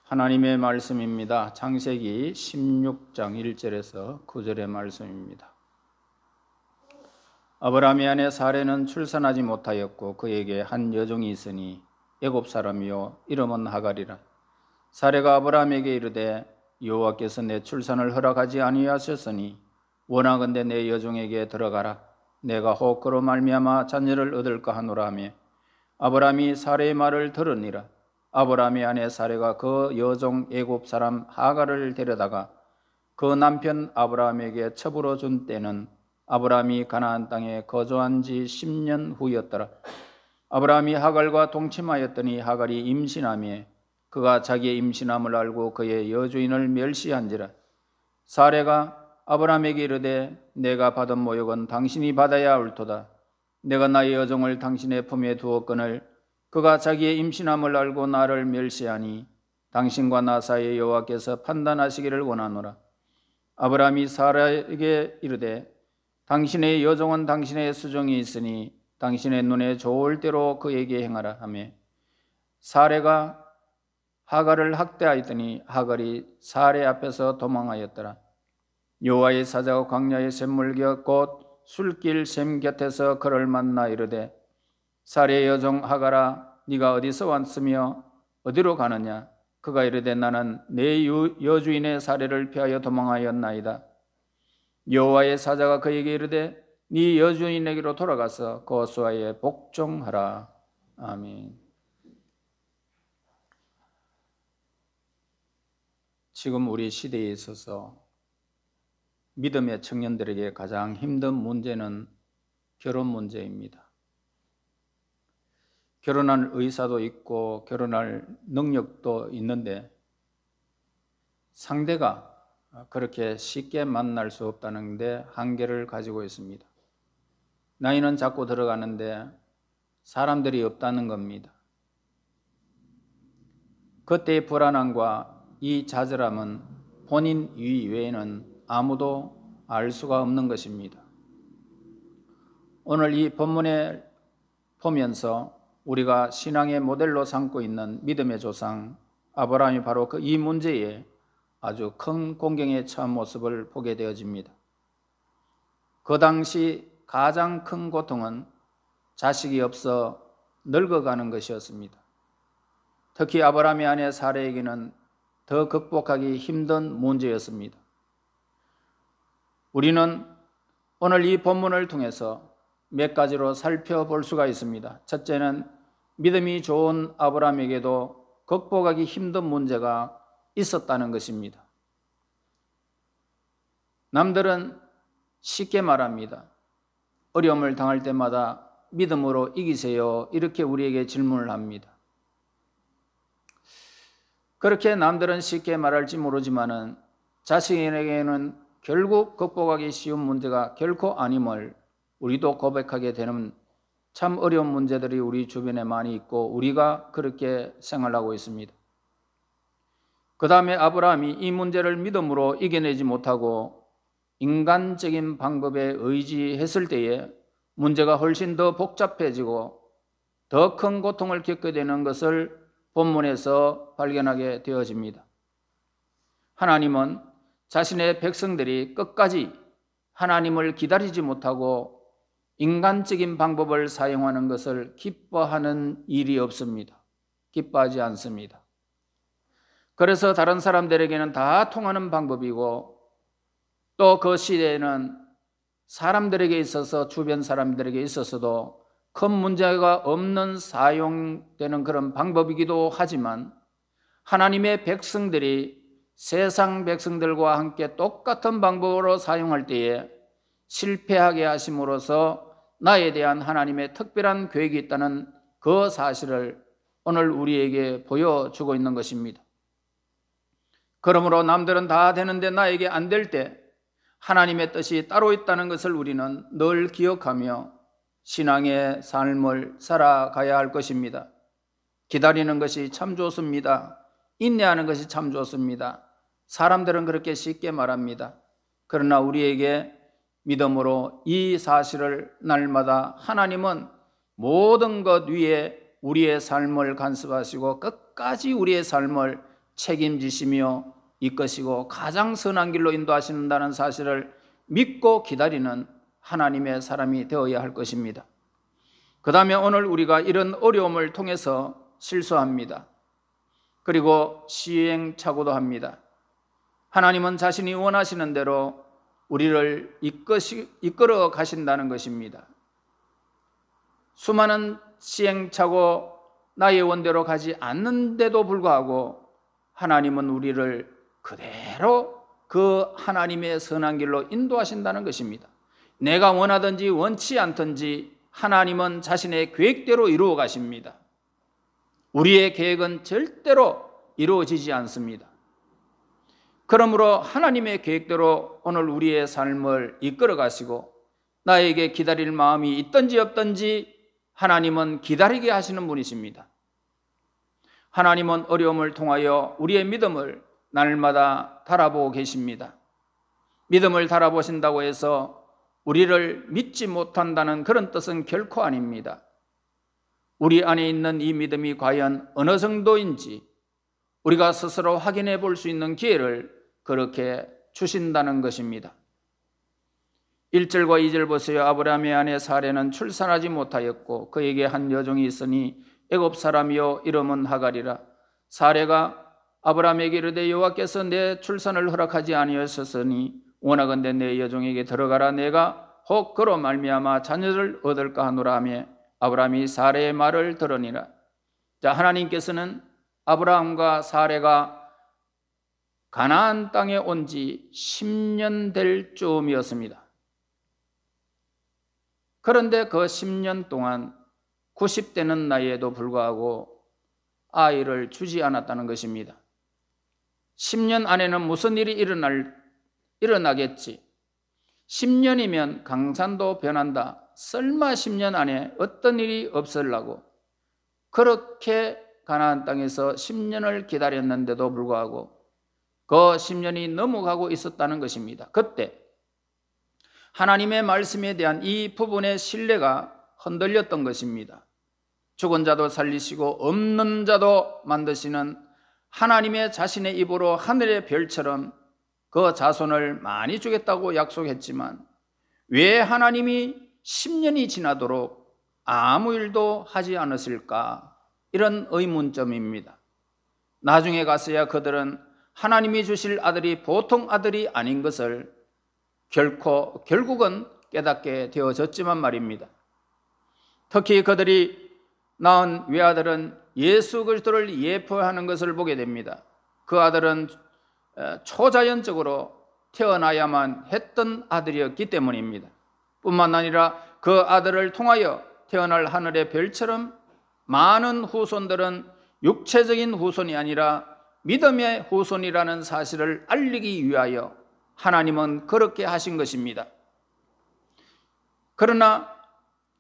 하나님의 말씀입니다. 창세기 16장 1절에서 9절의 말씀입니다. 아브라함의 아내 사레는 출산하지 못하였고 그에게 한 여종이 있으니 애굽 사람이요 이름은 하갈이라. 사레가 아브라함에게 이르되 여호와께서 내 출산을 허락하지 아니하셨으니 원하건대 내 여종에게 들어가라. 내가 혹 그로 말미암아 자녀를 얻을까 하노라 하며 아브라함이 사레의 말을 들으니라. 아브라함의 아내 사레가 그 여종 애굽 사람 하갈을 데려다가 그 남편 아브라함에게 첩으로 준 때는 아브라함이 가나안 땅에 거주한 지 10년 후였더라. 아브라함이 하갈과 동침하였더니 하갈이 임신하며 그가 자기의 임신함을 알고 그의 여주인을 멸시한지라. 사레가 아브라함에게 이르되 내가 받은 모욕은 당신이 받아야 옳도다. 내가 나의 여종을 당신의 품에 두었거늘 그가 자기의 임신함을 알고 나를 멸시하니 당신과 나 사이에 여호와께서 판단하시기를 원하노라. 아브라함이 사라에게 이르되 당신의 여종은 당신의 수종이 있으니 당신의 눈에 좋을 대로 그에게 행하라 하며 사레가 하갈을 학대하였더니 하갈이 사레 앞에서 도망하였더라. 여호와의 사자가 광야의 샘물곁 곧 술길 샘 곁에서 그를 만나 이르되 사레의 여종 하갈아 네가 어디서 왔으며 어디로 가느냐. 그가 이르되 나는 내 여주인의 사레를 피하여 도망하였나이다. 여호와의 사자가 그에게 이르되 네 여주인에게로 돌아가서 그 수하에 복종하라. 아멘. 지금 우리 시대에 있어서 믿음의 청년들에게 가장 힘든 문제는 결혼 문제입니다. 결혼할 의사도 있고 결혼할 능력도 있는데 상대가 그렇게 쉽게 만날 수 없다는 데 한계를 가지고 있습니다. 나이는 자꾸 들어가는데 사람들이 없다는 겁니다. 그때의 불안함과 이 좌절함은 본인 이외에는 아무도 알 수가 없는 것입니다. 오늘 이 본문에 보면서 우리가 신앙의 모델로 삼고 있는 믿음의 조상 아브라함이 바로 이 문제에 아주 큰 공경에 처한 모습을 보게 되어집니다. 그 당시 가장 큰 고통은 자식이 없어 늙어가는 것이었습니다. 특히 아브라함의 아내 사레에게는 더 극복하기 힘든 문제였습니다. 우리는 오늘 이 본문을 통해서 몇 가지로 살펴볼 수가 있습니다. 첫째는 믿음이 좋은 아브라함에게도 극복하기 힘든 문제가 있었다는 것입니다. 남들은 쉽게 말합니다. 어려움을 당할 때마다 믿음으로 이기세요. 이렇게 우리에게 질문을 합니다. 그렇게 남들은 쉽게 말할지 모르지만은 자신에게는 결국 극복하기 쉬운 문제가 결코 아님을 우리도 고백하게 되는 참 어려운 문제들이 우리 주변에 많이 있고 우리가 그렇게 생활하고 있습니다. 그 다음에 아브라함이 이 문제를 믿음으로 이겨내지 못하고 인간적인 방법에 의지했을 때에 문제가 훨씬 더 복잡해지고 더 큰 고통을 겪게 되는 것을 본문에서 발견하게 되어집니다. 하나님은 자신의 백성들이 끝까지 하나님을 기다리지 못하고 인간적인 방법을 사용하는 것을 기뻐하는 일이 없습니다. 기뻐하지 않습니다. 그래서 다른 사람들에게는 다 통하는 방법이고 또 그 시대에는 사람들에게 있어서 주변 사람들에게 있어서도 큰 문제가 없는 사용되는 그런 방법이기도 하지만 하나님의 백성들이 세상 백성들과 함께 똑같은 방법으로 사용할 때에 실패하게 하심으로써 나에 대한 하나님의 특별한 계획이 있다는 그 사실을 오늘 우리에게 보여주고 있는 것입니다. 그러므로 남들은 다 되는데 나에게 안 될 때 하나님의 뜻이 따로 있다는 것을 우리는 늘 기억하며 신앙의 삶을 살아가야 할 것입니다. 기다리는 것이 참 좋습니다. 인내하는 것이 참 좋습니다. 사람들은 그렇게 쉽게 말합니다. 그러나 우리에게 믿음으로 이 사실을 날마다 하나님은 모든 것 위에 우리의 삶을 간섭하시고 끝까지 우리의 삶을 책임지시며 이끄시고 가장 선한 길로 인도하신다는 사실을 믿고 기다리는 하나님의 사람이 되어야 할 것입니다. 그 다음에 오늘 우리가 이런 어려움을 통해서 실수합니다. 그리고 시행착오도 합니다. 하나님은 자신이 원하시는 대로 우리를 이끌어 가신다는 것입니다. 수많은 시행착오, 나의 원대로 가지 않는데도 불구하고 하나님은 우리를 그대로 그 하나님의 선한 길로 인도하신다는 것입니다. 내가 원하든지 원치 않든지 하나님은 자신의 계획대로 이루어 가십니다. 우리의 계획은 절대로 이루어지지 않습니다. 그러므로 하나님의 계획대로 오늘 우리의 삶을 이끌어 가시고 나에게 기다릴 마음이 있든지 없든지 하나님은 기다리게 하시는 분이십니다. 하나님은 어려움을 통하여 우리의 믿음을 날마다 달아보고 계십니다. 믿음을 달아보신다고 해서 우리를 믿지 못한다는 그런 뜻은 결코 아닙니다. 우리 안에 있는 이 믿음이 과연 어느 정도인지 우리가 스스로 확인해 볼 수 있는 기회를 그렇게 주신다는 것입니다. 1절과 2절 보세요. 아브라함의 아내 사레는 출산하지 못하였고 그에게 한 여종이 있으니 애굽 사람이요 이름은 하갈이라. 사레가 아브라함에게 이르되 여호와께서 내 출산을 허락하지 아니하셨으니 원하건대 내 여종에게 들어가라. 내가 혹 그로 말미암아 자녀를 얻을까 하노라 하며 아브라함이 사레의 말을 들으니라. 자, 하나님께서는 아브라함과 사레가 가나안 땅에 온 지 10년 될 즈음이었습니다. 그런데 그 10년 동안 90대는 나이에도 불구하고 아이를 주지 않았다는 것입니다. 10년 안에는 무슨 일이 일어나겠지. 10년이면 강산도 변한다. 설마 10년 안에 어떤 일이 없으려고 그렇게 가나안 땅에서 10년을 기다렸는데도 불구하고 그 10년이 넘어가고 있었다는 것입니다. 그때 하나님의 말씀에 대한 이 부분의 신뢰가 흔들렸던 것입니다. 죽은 자도 살리시고 없는 자도 만드시는 하나님의 자신의 입으로 하늘의 별처럼 그 자손을 많이 주겠다고 약속했지만 왜 하나님이 10년이 지나도록 아무 일도 하지 않으실까? 이런 의문점입니다. 나중에 가서야 그들은 하나님이 주실 아들이 보통 아들이 아닌 것을 결국은 깨닫게 되어졌지만 말입니다. 특히 그들이 낳은 외아들은 예수 그리스도를 예표하는 것을 보게 됩니다. 그 아들은 초자연적으로 태어나야만 했던 아들이었기 때문입니다. 뿐만 아니라 그 아들을 통하여 태어날 하늘의 별처럼 많은 후손들은 육체적인 후손이 아니라 믿음의 후손이라는 사실을 알리기 위하여 하나님은 그렇게 하신 것입니다. 그러나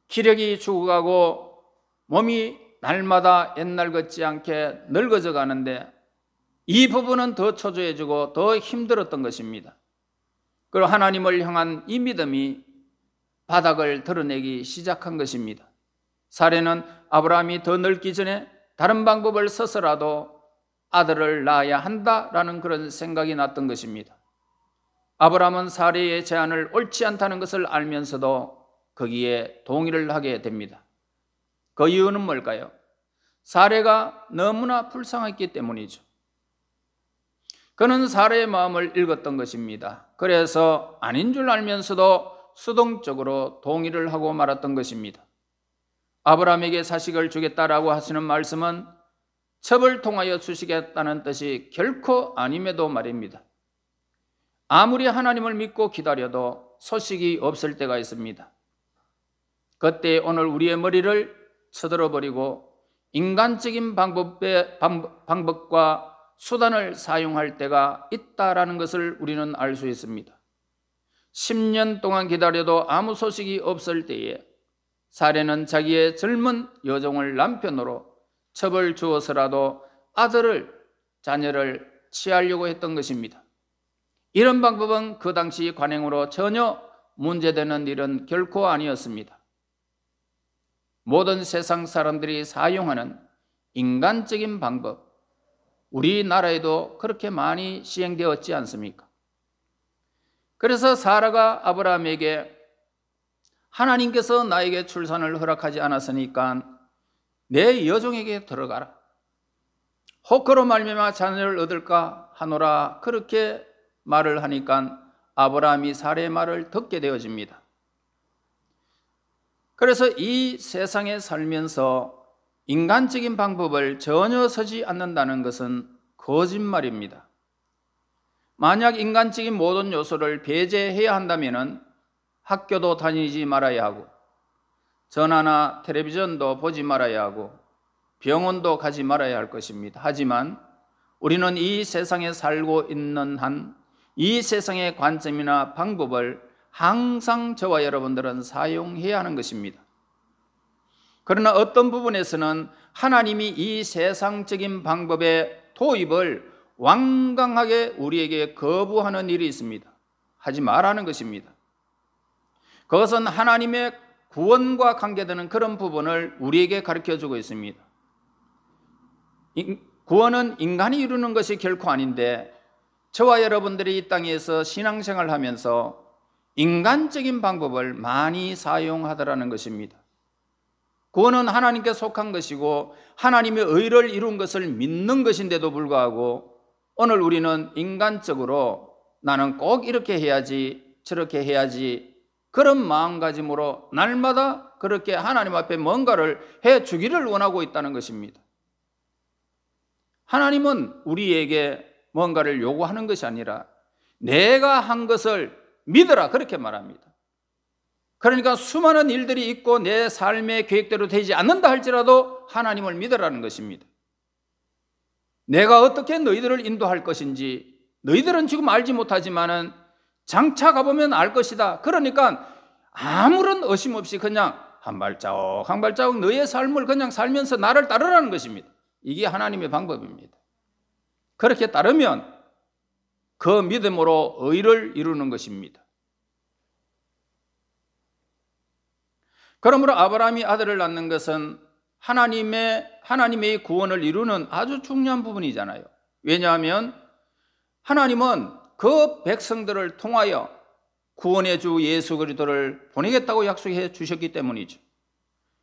기력이 죽어가고 몸이 날마다 옛날 같지 않게 늙어져 가는데 이 부분은 더 초조해지고 더 힘들었던 것입니다. 그리고 하나님을 향한 이 믿음이 바닥을 드러내기 시작한 것입니다. 사레는 아브라함이 더 늙기 전에 다른 방법을 써서라도 아들을 낳아야 한다라는 그런 생각이 났던 것입니다. 아브라함은 사레의 제안을 옳지 않다는 것을 알면서도 거기에 동의를 하게 됩니다. 그 이유는 뭘까요? 사레가 너무나 불쌍했기 때문이죠. 그는 사레의 마음을 읽었던 것입니다. 그래서 아닌 줄 알면서도 수동적으로 동의를 하고 말았던 것입니다. 아브라함에게 자식을 주겠다라고 하시는 말씀은 첩을 통하여 주시겠다는 뜻이 결코 아님에도 말입니다. 아무리 하나님을 믿고 기다려도 소식이 없을 때가 있습니다. 그때 오늘 우리의 머리를 쳐들어버리고 인간적인 방법과 수단을 사용할 때가 있다라는 것을 우리는 알 수 있습니다. 10년 동안 기다려도 아무 소식이 없을 때에 사레는 자기의 젊은 여종을 남편으로 첩을 주어서라도 자녀를 취하려고 했던 것입니다. 이런 방법은 그 당시 관행으로 전혀 문제되는 일은 결코 아니었습니다. 모든 세상 사람들이 사용하는 인간적인 방법, 우리나라에도 그렇게 많이 시행되었지 않습니까? 그래서 사라가 아브라함에게 하나님께서 나에게 출산을 허락하지 않았으니까 내 여종에게 들어가라. 혹 그로 말미암아 자녀를 얻을까 하노라. 그렇게 말을 하니까 아브라함이 사라의 말을 듣게 되어집니다. 그래서 이 세상에 살면서 인간적인 방법을 전혀 쓰지 않는다는 것은 거짓말입니다. 만약 인간적인 모든 요소를 배제해야 한다면 학교도 다니지 말아야 하고 전화나 텔레비전도 보지 말아야 하고 병원도 가지 말아야 할 것입니다. 하지만 우리는 이 세상에 살고 있는 한 이 세상의 관점이나 방법을 항상 저와 여러분들은 사용해야 하는 것입니다. 그러나 어떤 부분에서는 하나님이 이 세상적인 방법의 도입을 완강하게 우리에게 거부하는 일이 있습니다. 하지 말라는 것입니다. 그것은 하나님의 구원과 관계되는 그런 부분을 우리에게 가르쳐주고 있습니다. 구원은 인간이 이루는 것이 결코 아닌데 저와 여러분들이 이 땅에서 신앙생활을 하면서 인간적인 방법을 많이 사용하더라는 것입니다. 구원은 하나님께 속한 것이고 하나님의 의를 이룬 것을 믿는 것인데도 불구하고 오늘 우리는 인간적으로 나는 꼭 이렇게 해야지 저렇게 해야지 그런 마음가짐으로 날마다 그렇게 하나님 앞에 뭔가를 해주기를 원하고 있다는 것입니다. 하나님은 우리에게 뭔가를 요구하는 것이 아니라 내가 한 것을 믿으라 그렇게 말합니다. 그러니까 수많은 일들이 있고 내 삶의 계획대로 되지 않는다 할지라도 하나님을 믿으라는 것입니다. 내가 어떻게 너희들을 인도할 것인지 너희들은 지금 알지 못하지만은 장차 가보면 알 것이다. 그러니까 아무런 의심 없이 그냥 한 발자국 한 발자국 너의 삶을 그냥 살면서 나를 따르라는 것입니다. 이게 하나님의 방법입니다. 그렇게 따르면 그 믿음으로 의를 이루는 것입니다. 그러므로 아브라함이 아들을 낳는 것은 하나님의 구원을 이루는 아주 중요한 부분이잖아요. 왜냐하면 하나님은 그 백성들을 통하여 구원의 주 예수 그리스도를 보내겠다고 약속해 주셨기 때문이죠.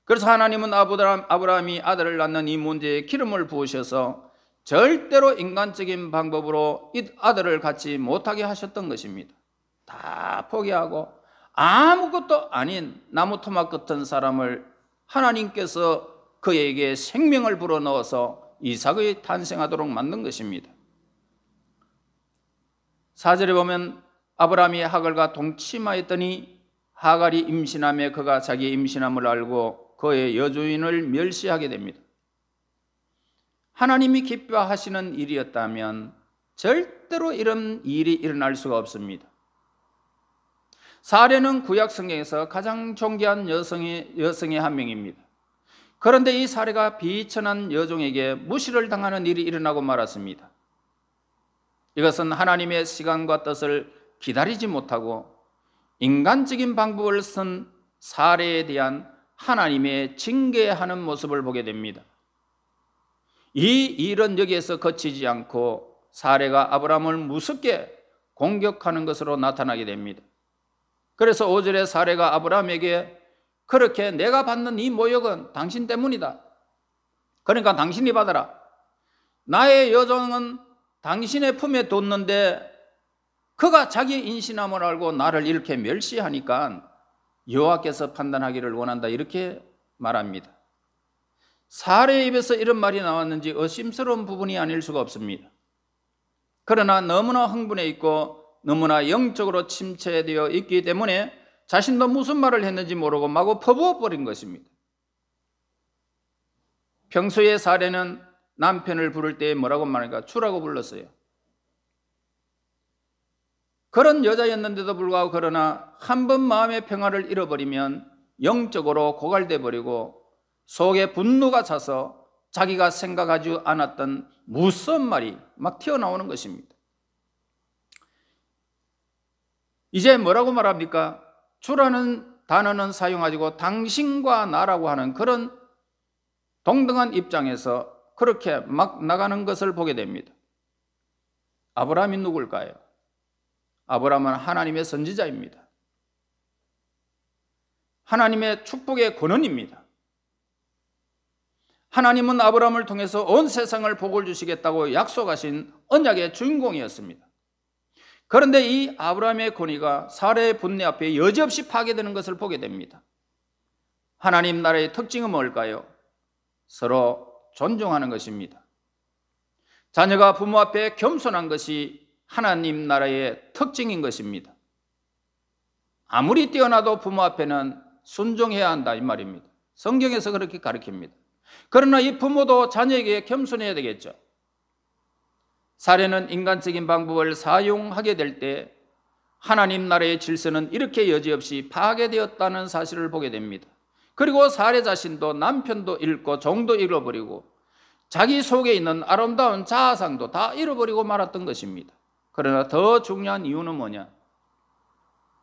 그래서 하나님은 아브라함이 아들을 낳는 이 문제에 기름을 부으셔서 절대로 인간적인 방법으로 이 아들을 갖지 못하게 하셨던 것입니다. 다 포기하고 아무것도 아닌 나무 토막 같은 사람을 하나님께서 그에게 생명을 불어넣어서 이삭이 탄생하도록 만든 것입니다. 4절에 보면 아브라함이 하갈과 동침하였더니 하갈이 임신하며 그가 자기의 임신함을 알고 그의 여주인을 멸시하게 됩니다. 하나님이 기뻐하시는 일이었다면 절대로 이런 일이 일어날 수가 없습니다. 사례는 구약 성경에서 가장 존귀한 여성의 한 명입니다. 그런데 이 사례가 비천한 여종에게 무시를 당하는 일이 일어나고 말았습니다. 이것은 하나님의 시간과 뜻을 기다리지 못하고 인간적인 방법을 쓴 사례에 대한 하나님의 징계하는 모습을 보게 됩니다. 이 일은 여기에서 그치지 않고 사례가 아브라함을 무섭게 공격하는 것으로 나타나게 됩니다. 그래서 5절에 사례가 아브라함에게 그렇게 내가 받는 이 모욕은 당신 때문이다. 그러니까 당신이 받아라. 나의 여종은 당신의 품에 뒀는데 그가 자기 인신함을 알고 나를 이렇게 멸시하니까 여호와께서 판단하기를 원한다 이렇게 말합니다. 사례의 입에서 이런 말이 나왔는지 의심스러운 부분이 아닐 수가 없습니다. 그러나 너무나 흥분해 있고 너무나 영적으로 침체되어 있기 때문에 자신도 무슨 말을 했는지 모르고 마구 퍼부어버린 것입니다. 평소에 사례는 남편을 부를 때 뭐라고 말할까? 주라고 불렀어요. 그런 여자였는데도 불구하고 그러나 한 번 마음의 평화를 잃어버리면 영적으로 고갈돼 버리고 속에 분노가 차서 자기가 생각하지 않았던 무서운 말이 막 튀어나오는 것입니다. 이제 뭐라고 말합니까? 주라는 단어는 사용하지고 당신과 나라고 하는 그런 동등한 입장에서 그렇게 막 나가는 것을 보게 됩니다. 아브라함이 누굴까요? 아브라함은 하나님의 선지자입니다. 하나님의 축복의 권원입니다. 하나님은 아브라함을 통해서 온 세상을 복을 주시겠다고 약속하신 언약의 주인공이었습니다. 그런데 이 아브라함의 권위가 사례의 분내 앞에 여지없이 파괴되는 것을 보게 됩니다. 하나님 나라의 특징은 뭘까요? 서로 존중하는 것입니다. 자녀가 부모 앞에 겸손한 것이 하나님 나라의 특징인 것입니다. 아무리 뛰어나도 부모 앞에는 순종해야 한다 이 말입니다. 성경에서 그렇게 가르칩니다. 그러나 이 부모도 자녀에게 겸손해야 되겠죠. 사례는 인간적인 방법을 사용하게 될 때 하나님 나라의 질서는 이렇게 여지없이 파괴되었다는 사실을 보게 됩니다. 그리고 사례 자신도 남편도 잃고 종도 잃어버리고 자기 속에 있는 아름다운 자아상도 다 잃어버리고 말았던 것입니다. 그러나 더 중요한 이유는 뭐냐?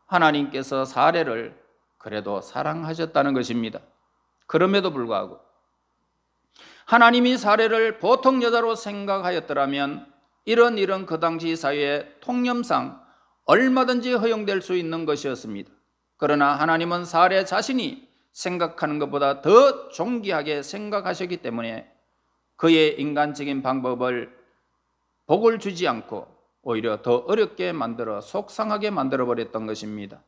하나님께서 사례를 그래도 사랑하셨다는 것입니다. 그럼에도 불구하고 하나님이 사례를 보통 여자로 생각하였더라면 이런 그 당시 사회의 통념상 얼마든지 허용될 수 있는 것이었습니다. 그러나 하나님은 사례 자신이 생각하는 것보다 더 존귀하게 생각하셨기 때문에 그의 인간적인 방법을 복을 주지 않고 오히려 더 어렵게 만들어 속상하게 만들어 버렸던 것입니다.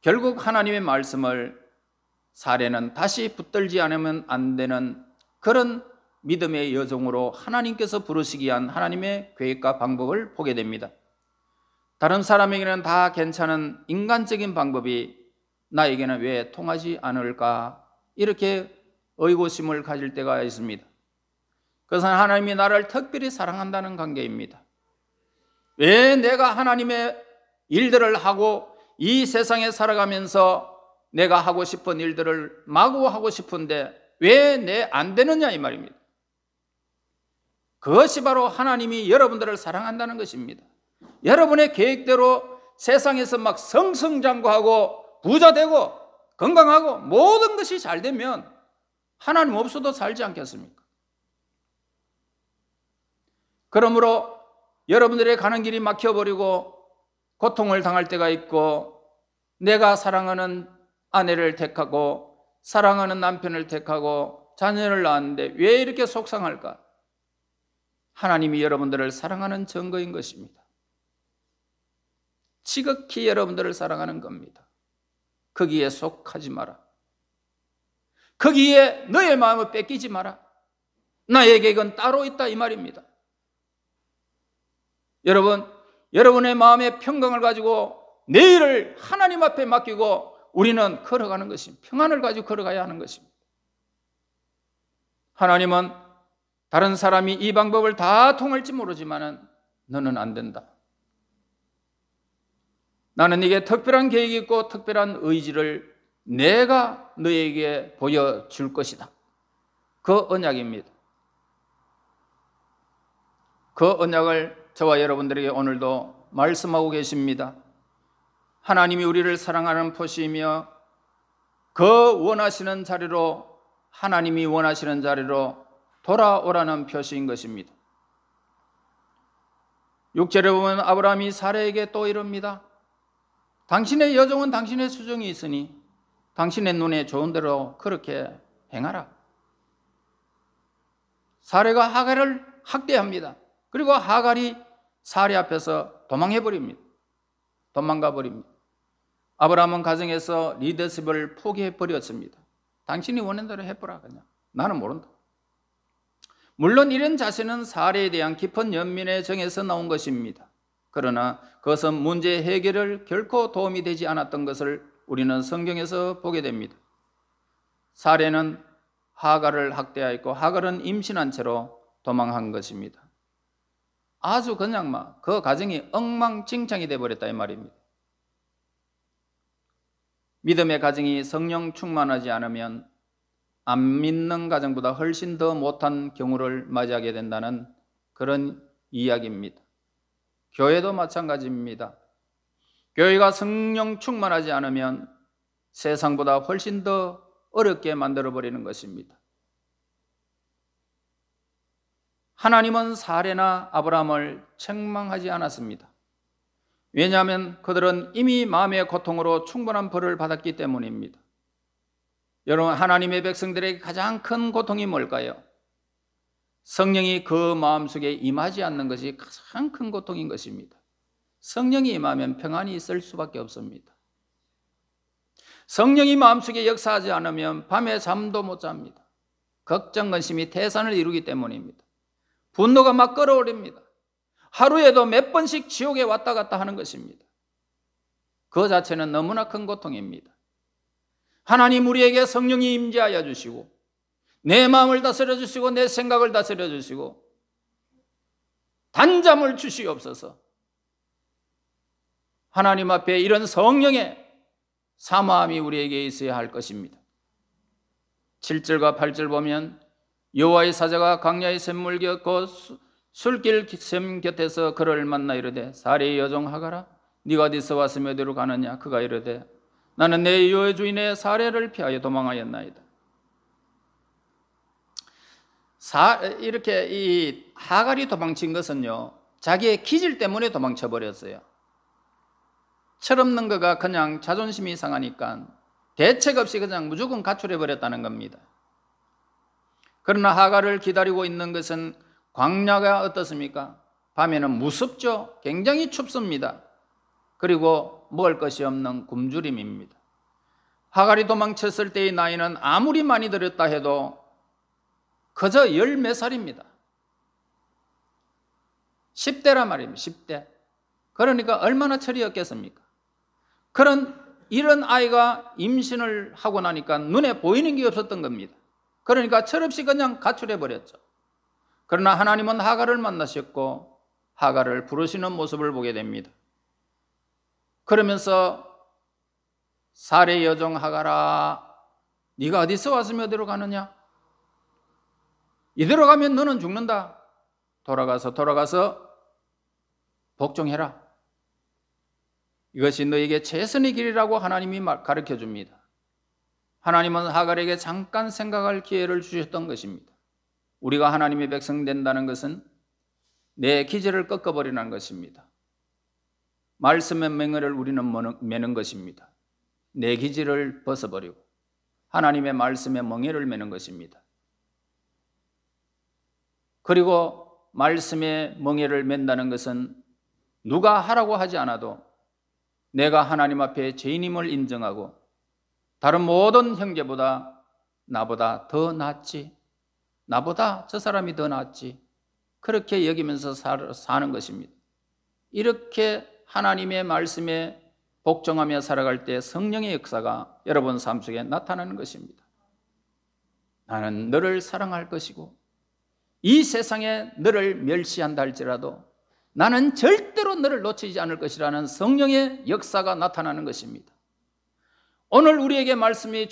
결국 하나님의 말씀을 사례는 다시 붙들지 않으면 안 되는 그런 믿음의 여종으로 하나님께서 부르시기 위한 하나님의 계획과 방법을 보게 됩니다. 다른 사람에게는 다 괜찮은 인간적인 방법이 나에게는 왜 통하지 않을까? 이렇게 의구심을 가질 때가 있습니다. 그것은 하나님이 나를 특별히 사랑한다는 관계입니다. 왜 내가 하나님의 일들을 하고 이 세상에 살아가면서 내가 하고 싶은 일들을 마구 하고 싶은데 왜 내 안 되느냐 이 말입니다. 그것이 바로 하나님이 여러분들을 사랑한다는 것입니다. 여러분의 계획대로 세상에서 막 성승장구하고 부자되고 건강하고 모든 것이 잘 되면 하나님 없어도 살지 않겠습니까? 그러므로 여러분들의 가는 길이 막혀버리고 고통을 당할 때가 있고 내가 사랑하는 아내를 택하고 사랑하는 남편을 택하고 자녀를 낳았는데 왜 이렇게 속상할까? 하나님이 여러분들을 사랑하는 증거인 것입니다. 지극히 여러분들을 사랑하는 겁니다. 거기에 속하지 마라. 거기에 너의 마음을 뺏기지 마라. 나의 계획은 따로 있다 이 말입니다. 여러분, 여러분의 마음의 평강을 가지고 내일을 하나님 앞에 맡기고 우리는 걸어가는 것입니다. 평안을 가지고 걸어가야 하는 것입니다. 하나님은 다른 사람이 이 방법을 다 통할지 모르지만 너는 안 된다. 나는 네게 특별한 계획이 있고 특별한 의지를 내가 너에게 보여줄 것이다. 그 언약입니다. 그 언약을 저와 여러분들에게 오늘도 말씀하고 계십니다. 하나님이 우리를 사랑하는 표시이며 그 원하시는 자리로 하나님이 원하시는 자리로 돌아오라는 표시인 것입니다. 6절에 보면 아브라함이 사례에게 또 이릅니다. 당신의 여종은 당신의 수종이 있으니 당신의 눈에 좋은 대로 그렇게 행하라. 사례가 하갈을 학대합니다. 그리고 하갈이 사례 앞에서 도망해버립니다. 도망가버립니다. 아브라함은 가정에서 리더십을 포기해버렸습니다. 당신이 원하는 대로 해보라 그냥. 나는 모른다. 물론 이런 자세는 사례에 대한 깊은 연민의 정에서 나온 것입니다. 그러나 그것은 문제 해결을 결코 도움이 되지 않았던 것을 우리는 성경에서 보게 됩니다. 사례는 하갈을 학대하였고 하갈은 임신한 채로 도망한 것입니다. 아주 그냥 막 그 가정이 엉망진창이 되어버렸다 이 말입니다. 믿음의 가정이 성령 충만하지 않으면 안 믿는 가정보다 훨씬 더 못한 경우를 맞이하게 된다는 그런 이야기입니다. 교회도 마찬가지입니다. 교회가 성령 충만하지 않으면 세상보다 훨씬 더 어렵게 만들어버리는 것입니다. 하나님은 사레나 아브라함을 책망하지 않았습니다. 왜냐하면 그들은 이미 마음의 고통으로 충분한 벌을 받았기 때문입니다. 여러분, 하나님의 백성들에게 가장 큰 고통이 뭘까요? 성령이 그 마음속에 임하지 않는 것이 가장 큰 고통인 것입니다. 성령이 임하면 평안이 있을 수밖에 없습니다. 성령이 마음속에 역사하지 않으면 밤에 잠도 못 잡니다. 걱정, 근심이 태산을 이루기 때문입니다. 분노가 막 끓어오릅니다. 하루에도 몇 번씩 지옥에 왔다 갔다 하는 것입니다. 그 자체는 너무나 큰 고통입니다. 하나님 우리에게 성령이 임재하여 주시고 내 마음을 다스려 주시고 내 생각을 다스려 주시고 단잠을 주시옵소서. 하나님 앞에 이런 성령의 사모함이 우리에게 있어야 할 것입니다. 7절과 8절 보면 여호와의 사자가 광야의 샘물 곁 그 술길 샘 곁에서 그를 만나 이르되 사레의 여종 하가라 네가 어디서 왔으며 어디로 가느냐. 그가 이르되 나는 내 여호와의 주인의 사레를 피하여 도망하였나이다. 이렇게 이 하갈이 도망친 것은요, 자기의 기질 때문에 도망쳐 버렸어요. 철없는 거가 그냥 자존심이 상하니까 대책 없이 그냥 무조건 가출해 버렸다는 겁니다. 그러나 하갈을 기다리고 있는 것은 광야가 어떻습니까? 밤에는 무섭죠. 굉장히 춥습니다. 그리고 먹을 것이 없는 굶주림입니다. 하갈이 도망쳤을 때의 나이는 아무리 많이 들었다 해도 그저 열 몇 살입니다. 10대란 말입니다. 10대. 그러니까 얼마나 철이 없겠습니까? 이런 아이가 임신을 하고 나니까 눈에 보이는 게 없었던 겁니다. 그러니까 철없이 그냥 가출해 버렸죠. 그러나 하나님은 하갈을 만나셨고 하갈을 부르시는 모습을 보게 됩니다. 그러면서 사레 여종 하갈아 네가 어디서 왔으며 어디로 가느냐? 이대로 가면 너는 죽는다. 돌아가서 복종해라. 이것이 너에게 최선의 길이라고 하나님이 가르쳐 줍니다. 하나님은 하갈에게 잠깐 생각할 기회를 주셨던 것입니다. 우리가 하나님의 백성 된다는 것은 내 기절을 꺾어버리는 것입니다. 말씀의 맹어를 우리는 매는 것입니다. 내 기질을 벗어버리고 하나님의 말씀의 멍에를 매는 것입니다. 그리고 말씀의 멍에를 맨다는 것은 누가 하라고 하지 않아도 내가 하나님 앞에 죄인임을 인정하고 다른 모든 형제보다 나보다 더 낫지, 나보다 저 사람이 더 낫지, 그렇게 여기면서 사는 것입니다. 이렇게 하나님의 말씀에 복종하며 살아갈 때 성령의 역사가 여러분 삶 속에 나타나는 것입니다. 나는 너를 사랑할 것이고 이 세상에 너를 멸시한다 할지라도 나는 절대로 너를 놓치지 않을 것이라는 성령의 역사가 나타나는 것입니다. 오늘 우리에게 말씀이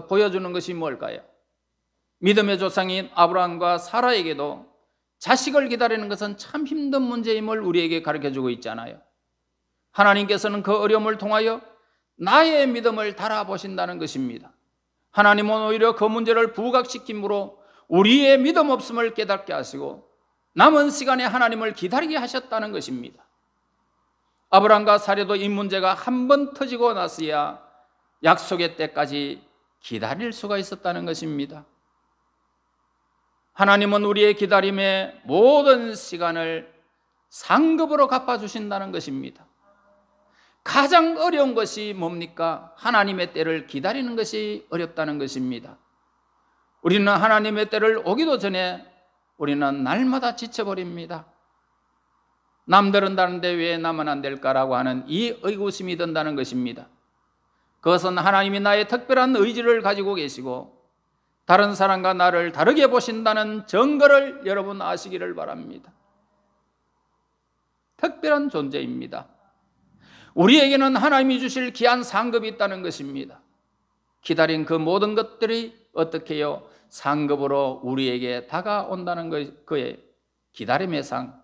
보여주는 것이 뭘까요? 믿음의 조상인 아브라함과 사라에게도 자식을 기다리는 것은 참 힘든 문제임을 우리에게 가르쳐주고 있잖아요. 하나님께서는 그 어려움을 통하여 나의 믿음을 달아보신다는 것입니다. 하나님은 오히려 그 문제를 부각시킴으로 우리의 믿음 없음을 깨닫게 하시고 남은 시간에 하나님을 기다리게 하셨다는 것입니다. 아브라함과 사례도 이 문제가 한 번 터지고 났어야 약속의 때까지 기다릴 수가 있었다는 것입니다. 하나님은 우리의 기다림의 모든 시간을 상급으로 갚아주신다는 것입니다. 가장 어려운 것이 뭡니까? 하나님의 때를 기다리는 것이 어렵다는 것입니다. 우리는 하나님의 때를 오기도 전에 우리는 날마다 지쳐버립니다. 남들은 다른데 왜 나만 안 될까라고 하는 이 의구심이 든다는 것입니다. 그것은 하나님이 나의 특별한 의지를 가지고 계시고 다른 사람과 나를 다르게 보신다는 증거를 여러분 아시기를 바랍니다. 특별한 존재입니다. 우리에게는 하나님이 주실 귀한 상급이 있다는 것입니다. 기다린 그 모든 것들이 어떻게 해요? 상급으로 우리에게 다가온다는 그의 기다림의 상,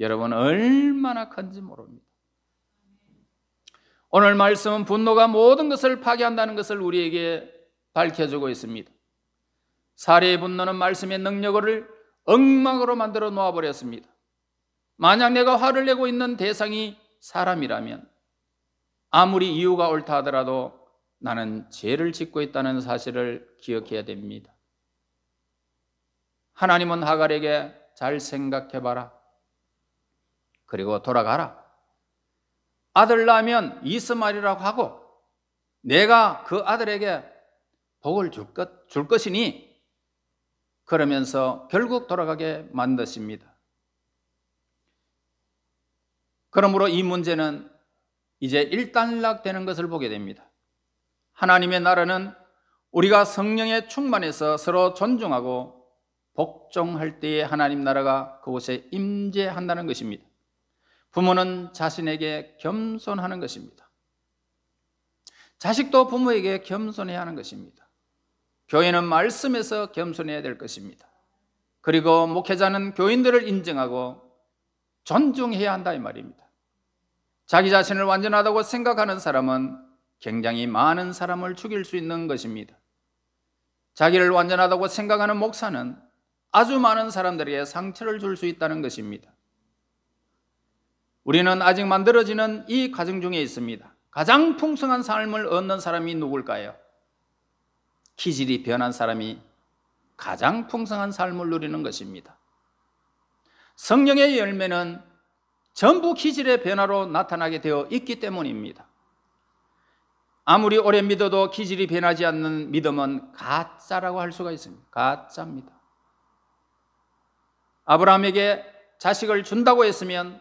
여러분 얼마나 큰지 모릅니다. 오늘 말씀은 분노가 모든 것을 파괴한다는 것을 우리에게 밝혀주고 있습니다. 사례의 분노는 말씀의 능력을 엉망으로 만들어 놓아버렸습니다. 만약 내가 화를 내고 있는 대상이 사람이라면 아무리 이유가 옳다 하더라도 나는 죄를 짓고 있다는 사실을 기억해야 됩니다. 하나님은 하갈에게 잘 생각해봐라. 그리고 돌아가라. 아들 낳으면 이스마엘이라고 하고 내가 그 아들에게 복을 줄 것이니, 그러면서 결국 돌아가게 만드십니다. 그러므로 이 문제는 이제 일단락되는 것을 보게 됩니다. 하나님의 나라는 우리가 성령에 충만해서 서로 존중하고 복종할 때에 하나님 나라가 그곳에 임재한다는 것입니다. 부모는 자신에게 겸손하는 것입니다. 자식도 부모에게 겸손해야 하는 것입니다. 교회는 말씀에서 겸손해야 될 것입니다. 그리고 목회자는 교인들을 인정하고 존중해야 한다 이 말입니다. 자기 자신을 완전하다고 생각하는 사람은 굉장히 많은 사람을 죽일 수 있는 것입니다. 자기를 완전하다고 생각하는 목사는 아주 많은 사람들에게 상처를 줄 수 있다는 것입니다. 우리는 아직 만들어지는 이 과정 중에 있습니다. 가장 풍성한 삶을 얻는 사람이 누굴까요? 기질이 변한 사람이 가장 풍성한 삶을 누리는 것입니다. 성령의 열매는 전부 기질의 변화로 나타나게 되어 있기 때문입니다. 아무리 오래 믿어도 기질이 변하지 않는 믿음은 가짜라고 할 수가 있습니다. 가짜입니다. 아브라함에게 자식을 준다고 했으면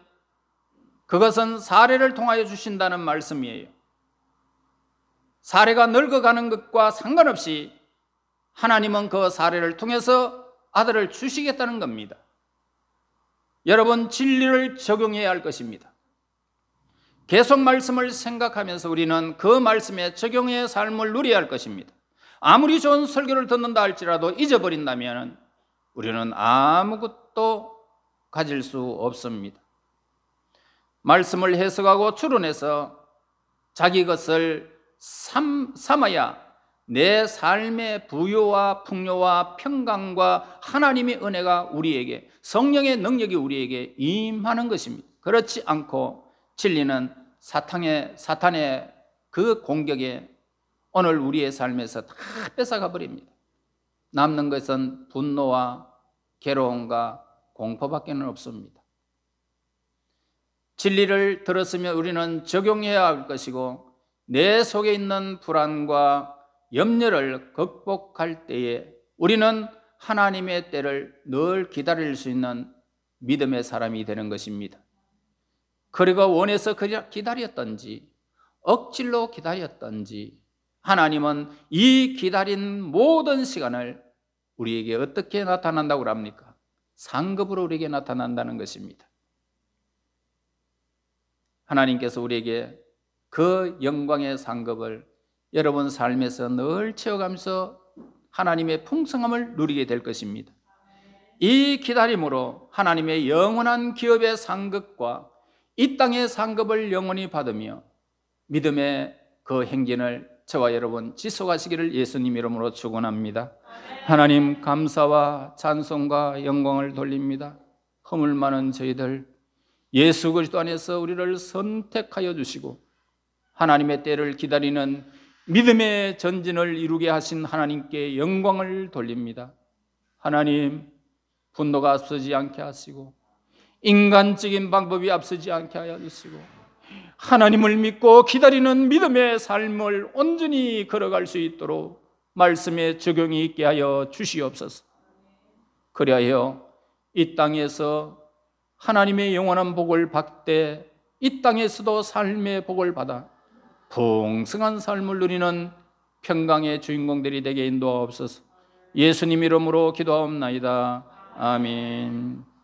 그것은 사례를 통하여 주신다는 말씀이에요. 사례가 늙어가는 것과 상관없이 하나님은 그 사례를 통해서 아들을 주시겠다는 겁니다. 여러분, 진리를 적용해야 할 것입니다. 계속 말씀을 생각하면서 우리는 그 말씀에 적용의 삶을 누려야 할 것입니다. 아무리 좋은 설교를 듣는다 할지라도 잊어버린다면 우리는 아무것도 가질 수 없습니다. 말씀을 해석하고 추론해서 자기 것을 삼아야 내 삶의 부요와 풍요와 평강과 하나님의 은혜가 우리에게, 성령의 능력이 우리에게 임하는 것입니다. 그렇지 않고 진리는 사탄의 그 공격에 오늘 우리의 삶에서 다 뺏어가 버립니다. 남는 것은 분노와 괴로움과 공포밖에 없습니다. 진리를 들었으면 우리는 적용해야 할 것이고, 내 속에 있는 불안과 염려를 극복할 때에 우리는 하나님의 때를 늘 기다릴 수 있는 믿음의 사람이 되는 것입니다. 그리고 원해서 기다렸던지 억지로 기다렸던지 하나님은 이 기다린 모든 시간을 우리에게 어떻게 나타난다고 합니까? 상급으로 우리에게 나타난다는 것입니다. 하나님께서 우리에게 그 영광의 상급을 여러분 삶에서 늘 채워가면서 하나님의 풍성함을 누리게 될 것입니다. 이 기다림으로 하나님의 영원한 기업의 상급과 이 땅의 상급을 영원히 받으며 믿음의 그 행진을 저와 여러분 지속하시기를 예수님 이름으로 축원합니다. 하나님, 감사와 찬송과 영광을 돌립니다. 허물 많은 저희들 예수 그리스도 안에서 우리를 선택하여 주시고 하나님의 때를 기다리는 믿음의 전진을 이루게 하신 하나님께 영광을 돌립니다. 하나님, 분노가 앞서지 않게 하시고 인간적인 방법이 앞서지 않게 하여 주시고 하나님을 믿고 기다리는 믿음의 삶을 온전히 걸어갈 수 있도록 말씀에 적용이 있게 하여 주시옵소서. 그리하여 이 땅에서 하나님의 영원한 복을 받되 이 땅에서도 삶의 복을 받아 풍성한 삶을 누리는 평강의 주인공들이 되게 인도하옵소서. 예수님 이름으로 기도하옵나이다. 아멘.